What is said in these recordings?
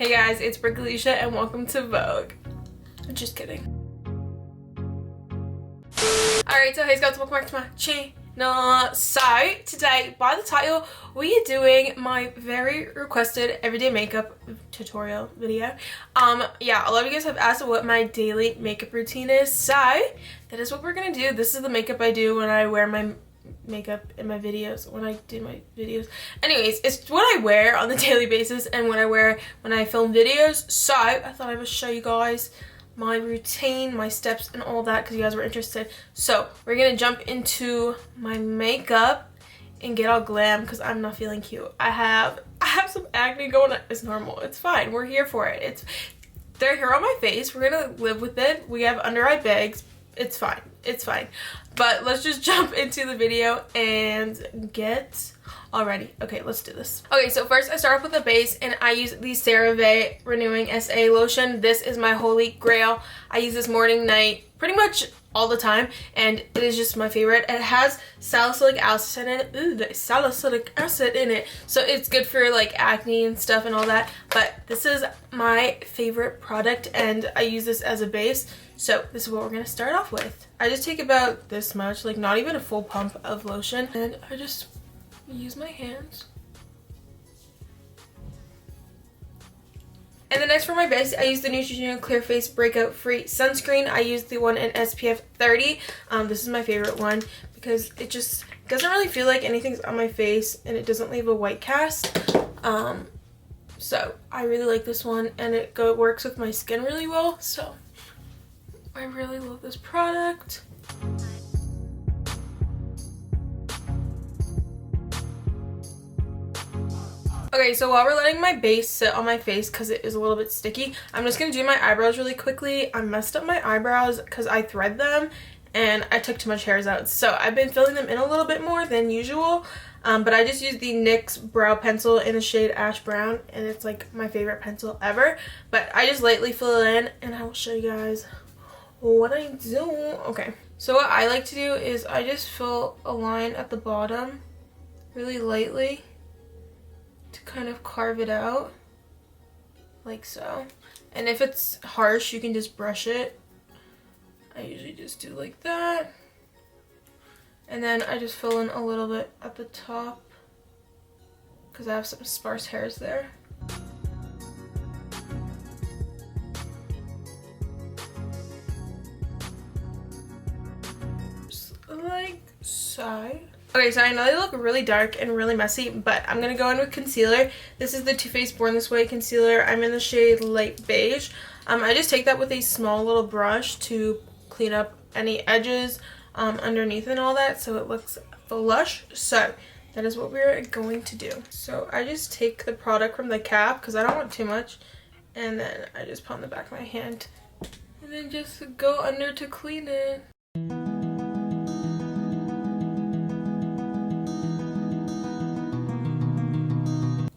Hey guys, it's Breakout and welcome to Vogue. Just kidding. Alright, so hey guys, welcome back to my channel. So today, by the title, we are doing my very requested everyday makeup tutorial video. Yeah, a lot of you guys have asked what my daily makeup routine is, so that is what we're gonna do. This is the makeup I do when I wear my makeup in my videos, when I do my videos. Anyways, it's what I wear on the daily basis and what I wear when I film videos. So I thought I would show you guys my routine, my steps, and all that because you guys were interested. So we're gonna jump into my makeup and get all glam because I'm not feeling cute. I have some acne going on. It's normal. It's fine. We're here for it. They're here on my face. We're gonna live with it. We have under eye bags. It's fine. It's fine. But let's just jump into the video and get all ready. Okay, let's do this. Okay, so first I start off with the base and I use the Cerave Renewing SA Lotion. This is my holy grail. I use this morning, night, pretty much all the time, and it is just my favorite. It has salicylic acid in it. Ooh, there's salicylic acid in it. So it's good for like acne and stuff and all that. But this is my favorite product and I use this as a base. So this is what we're gonna start off with. I just take about this much, like not even a full pump of lotion, and I just use my hands. And then next for my base, I use the Neutrogena Clear Face Breakout Free Sunscreen. I use the one in SPF 30. This is my favorite one because it just doesn't really feel like anything's on my face and it doesn't leave a white cast. So I really like this one and it works with my skin really well. So I really love this product. Okay, so while we're letting my base sit on my face because it is a little bit sticky, I'm just going to do my eyebrows really quickly. I messed up my eyebrows because I thread them and I took too much hairs out. So I've been filling them in a little bit more than usual. But I just used the NYX brow pencil in the shade Ash Brown and it's like my favorite pencil ever. But I just lightly fill it in and I will show you guys what I do. Okay, so what I like to do is I just fill a line at the bottom really lightly to kind of carve it out like so, and if it's harsh you can just brush it. I usually just do like that, and then I just fill in a little bit at the top because I have some sparse hairs there. Like so. Okay, so I know they look really dark and really messy, but I'm going to go in with concealer. This is the Too Faced Born This Way concealer. I'm in the shade Light Beige. I just take that with a small little brush to clean up any edges underneath and all that so it looks lush. So that is what we're going to do. So I just take the product from the cap because I don't want too much, and then I just put on the back of my hand and then just go under to clean it.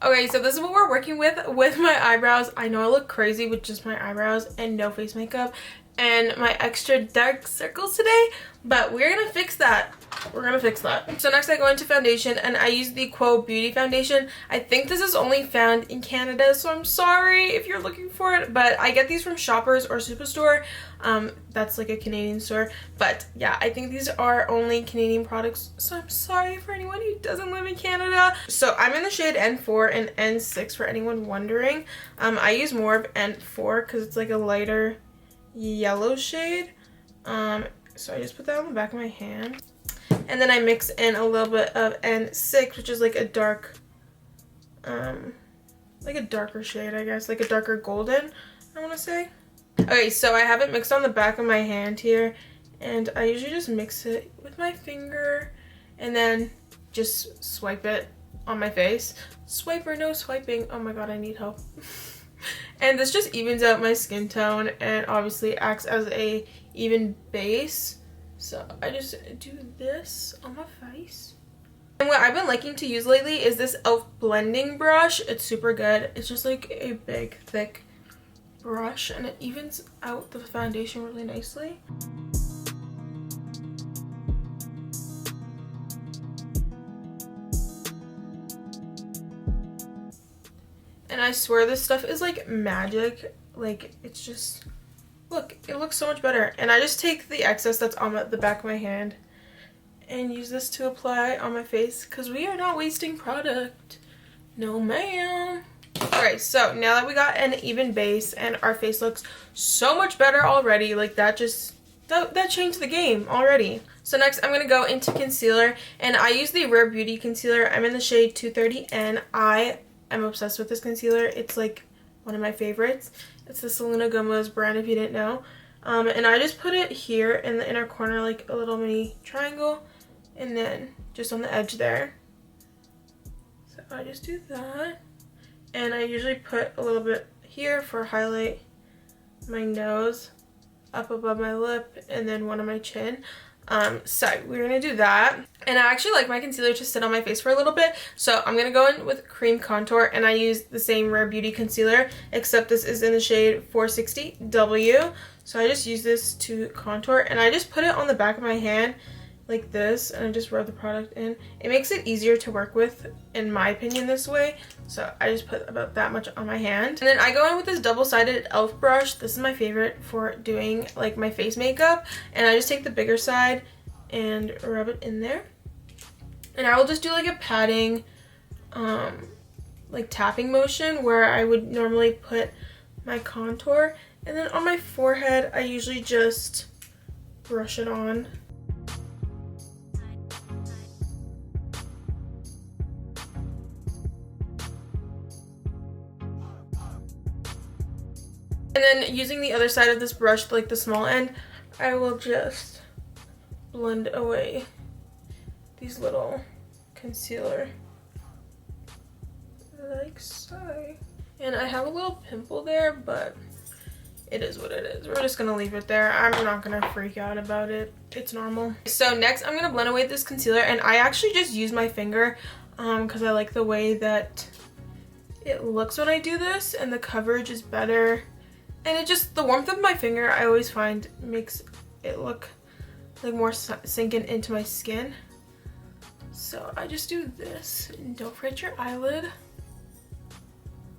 Okay, so this is what we're working with my eyebrows. I know I look crazy with just my eyebrows and no face makeup and my extra dark circles today, but we're gonna fix that. We're gonna fix that. So next I go into foundation and I use the Quo Beauty foundation. I think this is only found in Canada, so I'm sorry if you're looking for it, but I get these from Shoppers or Superstore. That's like a Canadian store, but yeah, I think these are only Canadian products, so I'm sorry for anyone who doesn't live in Canada. So I'm in the shade N4 and N6 for anyone wondering. I use more of N4 because it's like a lighter yellow shade. So I just put that on the back of my hand. And then I mix in a little bit of N6, which is like a dark, like a darker shade, I guess, like a darker golden, I want to say. Okay, so I have it mixed on the back of my hand here, and I usually just mix it with my finger and then just swipe it on my face. Swipe or no swiping, oh my god, I need help. And this just evens out my skin tone and obviously acts as a even base. So I just do this on my face. And what I've been liking to use lately is this e.l.f. blending brush. It's super good. It's just like a big, thick brush and it evens out the foundation really nicely. And I swear this stuff is like magic. Like, it's just, look, it looks so much better. And I just take the excess that's on the back of my hand and use this to apply on my face because we are not wasting product. No ma'am. Alright, so now that we got an even base and our face looks so much better already, like that changed the game already. So next I'm going to go into concealer, and I use the Rare Beauty concealer. I'm in the shade 230 and I am obsessed with this concealer. It's like one of my favorites. It's the Selena Gomez brand if you didn't know. And I just put it here in the inner corner like a little mini triangle, and then just on the edge there. So I just do that. And I usually put a little bit here for highlight my nose, up above my lip, and then one on my chin. So we're gonna do that. And I actually like my concealer to sit on my face for a little bit, so I'm gonna go in with cream contour, and I use the same Rare Beauty concealer, except this is in the shade 460W. So I just use this to contour, and I just put it on the back of my hand like this, and I just rub the product in. It makes it easier to work with, in my opinion, this way. So I just put about that much on my hand. And then I go in with this double-sided e.l.f. brush. This is my favorite for doing like my face makeup. And I just take the bigger side and rub it in there. And I will just do like a patting, like tapping motion where I would normally put my contour. And then on my forehead, I usually just brush it on. And then using the other side of this brush, like the small end, I will just blend away these little concealer like so. And I have a little pimple there, but it is what it is. We're just gonna leave it there. I'm not gonna freak out about it. It's normal. So next I'm gonna blend away this concealer, and I actually just use my finger because I like the way that it looks when I do this, and the coverage is better. And it just, the warmth of my finger, I always find makes it look like more sinking into my skin. So I just do this, and don't forget your eyelid.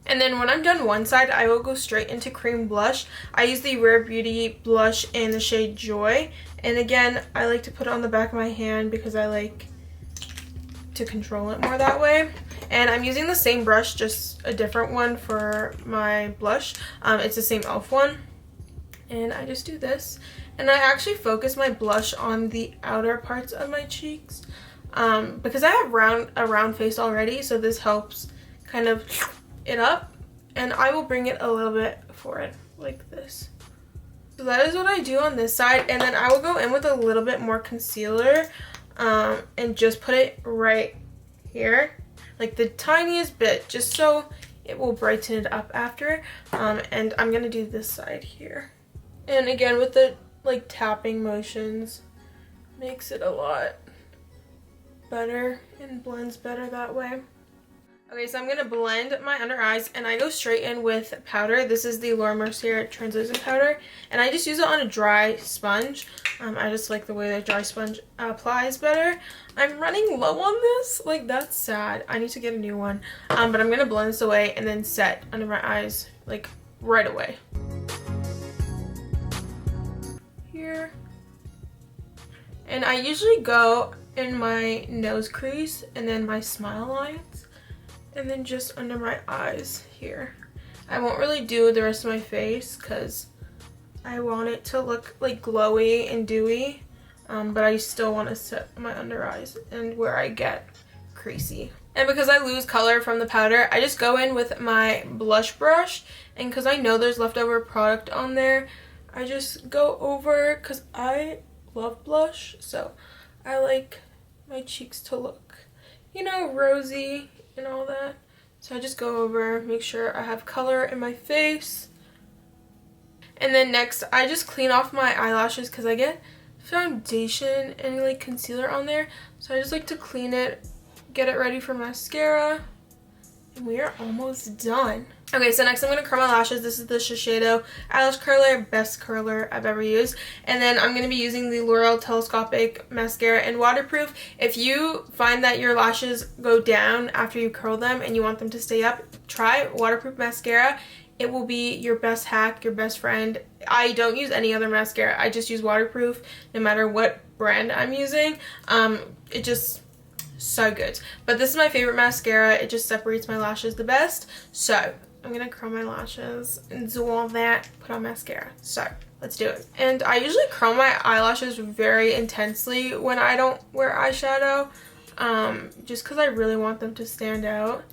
And then when I'm done one side, I will go straight into cream blush. I use the Rare Beauty blush in the shade Joy. And again, I like to put it on the back of my hand because I like to control it more that way. And I'm using the same brush, just a different one for my blush. It's the same e.l.f. one. And I just do this. And I actually focus my blush on the outer parts of my cheeks. Because I have a round face already, so this helps kind of it up. And I will bring it a little bit forward, like this. So that is what I do on this side. And then I will go in with a little bit more concealer and just put it right here. Like the tiniest bit, just so it will brighten it up after. And I'm gonna do this side here. And again, with the like tapping motions, makes it a lot better and blends better that way. Okay, so I'm gonna blend my under eyes, and I go straight in with powder. This is the Laura Mercier translucent powder, and I just use it on a dry sponge. I just like the way that dry sponge applies better. I'm running low on this, like that's sad. I need to get a new one. But I'm gonna blend this away and then set under my eyes like right away. Here. And I usually go in my nose crease and then my smile lines, and then just under my eyes here. I won't really do the rest of my face because I want it to look like glowy and dewy, but I still want to set my under eyes and where I get creasy. And because I lose color from the powder, I just go in with my blush brush, and because I know there's leftover product on there, I just go over, because I love blush, so I like my cheeks to look, you know, rosy and all that. So I just go over, make sure I have color in my face. And then next, I just clean off my eyelashes because I get foundation and like concealer on there. So I just like to clean it, get it ready for mascara. And we are almost done. Okay, so next I'm going to curl my lashes. This is the Shiseido eyelash curler, best curler I've ever used. And then I'm going to be using the L'Oreal Telescopic Mascara and Waterproof. If you find that your lashes go down after you curl them and you want them to stay up, try waterproof mascara. It will be your best hack, your best friend. I don't use any other mascara. I just use waterproof no matter what brand I'm using. It just so good. But this is my favorite mascara. It just separates my lashes the best. So I'm gonna curl my lashes and do all that, put on mascara. So let's do it. And I usually curl my eyelashes very intensely when I don't wear eyeshadow, just because I really want them to stand out.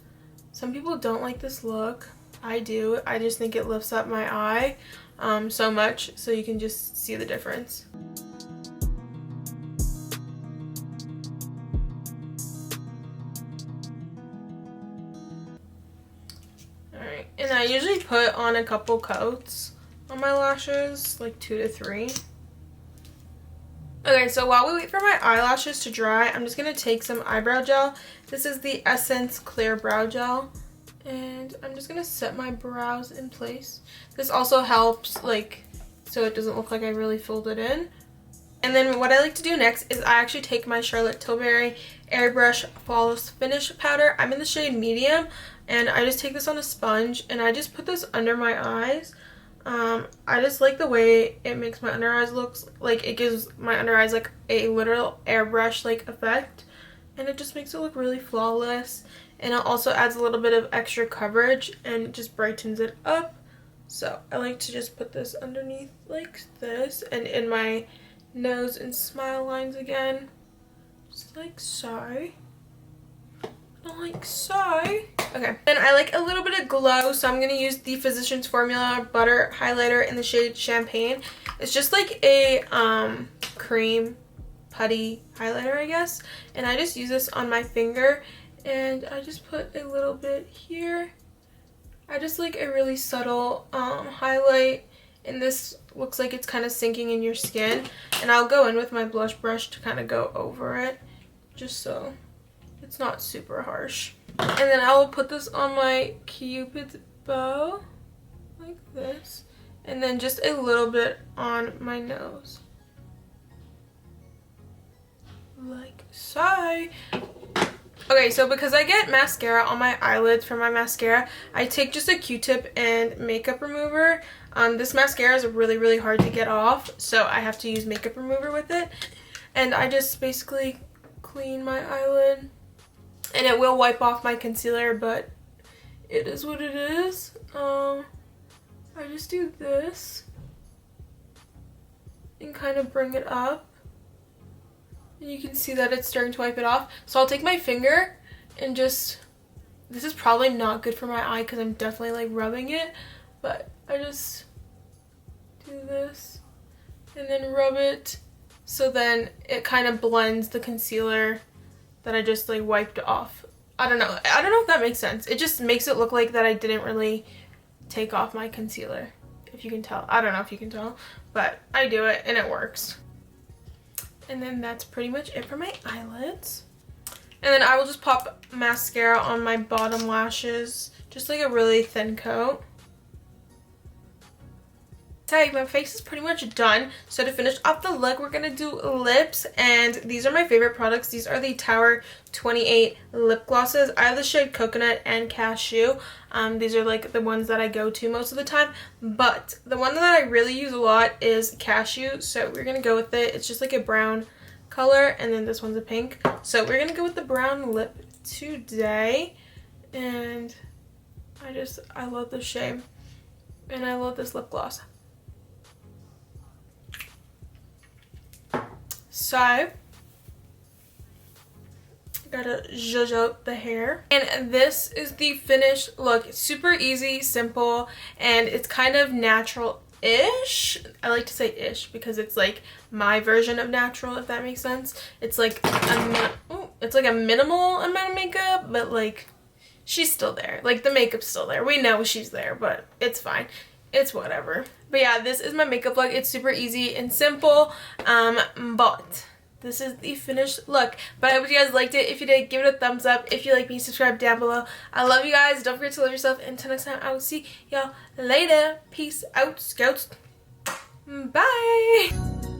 Some people don't like this look. I do. I just think it lifts up my eye so much, so you can just see the difference. Alright, and I usually put on a couple coats on my lashes, like 2 to 3. Okay, so while we wait for my eyelashes to dry, I'm just going to take some eyebrow gel. This is the Essence Clear Brow Gel. And I'm just going to set my brows in place. This also helps, like, so it doesn't look like I really filled it in. And then what I like to do next is I actually take my Charlotte Tilbury Airbrush Flawless Finish Powder. I'm in the shade Medium. And I just take this on a sponge and I just put this under my eyes. I just like the way it makes my under eyes look. Like, it gives my under eyes like a literal airbrush like effect. And it just makes it look really flawless. And it also adds a little bit of extra coverage and just brightens it up. So I like to just put this underneath like this and in my nose and smile lines again. Just like so. Like so. Okay. Then I like a little bit of glow, so I'm going to use the Physicians Formula Butter Highlighter in the shade Champagne. It's just like a cream putty highlighter, I guess. And I just use this on my finger. And I just put a little bit here. I just like a really subtle highlight. And this looks like it's kind of sinking in your skin. And I'll go in with my blush brush to kind of go over it. Just so it's not super harsh. And then I will put this on my Cupid's bow. Like this. And then just a little bit on my nose. Like so. Okay, so because I get mascara on my eyelids from my mascara, I take just a Q-tip and makeup remover. This mascara is really, really hard to get off, so I have to use makeup remover with it. And I just basically clean my eyelid. And it will wipe off my concealer, but it is what it is. I just do this and kind of bring it up. And you can see that it's starting to wipe it off. So I'll take my finger and just, this is probably not good for my eye because I'm definitely like rubbing it, but I just do this and then rub it so then it kind of blends the concealer that I just like wiped off. I don't know if that makes sense. It just makes it look like that I didn't really take off my concealer, if you can tell. I don't know if you can tell, but I do it and it works. And then that's pretty much it for my eyelids. And then I will just pop mascara on my bottom lashes, just like a really thin coat. Okay, my face is pretty much done. So to finish off the look, we're gonna do lips, and these are my favorite products. These are the Tower 28 lip glosses. I have the shade Coconut and Cashew. These are like the ones that I go to most of the time, but the one that I really use a lot is Cashew, so we're gonna go with it. It's just like a brown color, and then this one's a pink. So we're gonna go with the brown lip today, and I love this shade, and I love this lip gloss. So, gotta zhuzh out the hair. And this is the finished look. It's super easy, simple, and it's kind of natural-ish. I like to say ish because it's like my version of natural, if that makes sense. It's like a minimal amount of makeup, but like she's still there. Like the makeup's still there. We know she's there, but it's fine. It's whatever. But yeah, this is my makeup look. It's super easy and simple, but this is the finished look. But I hope you guys liked it. If you did, give it a thumbs up. If you like me, subscribe down below. I love you guys. Don't forget to love yourself. Until next time, I will see y'all later. Peace out, scouts. Bye.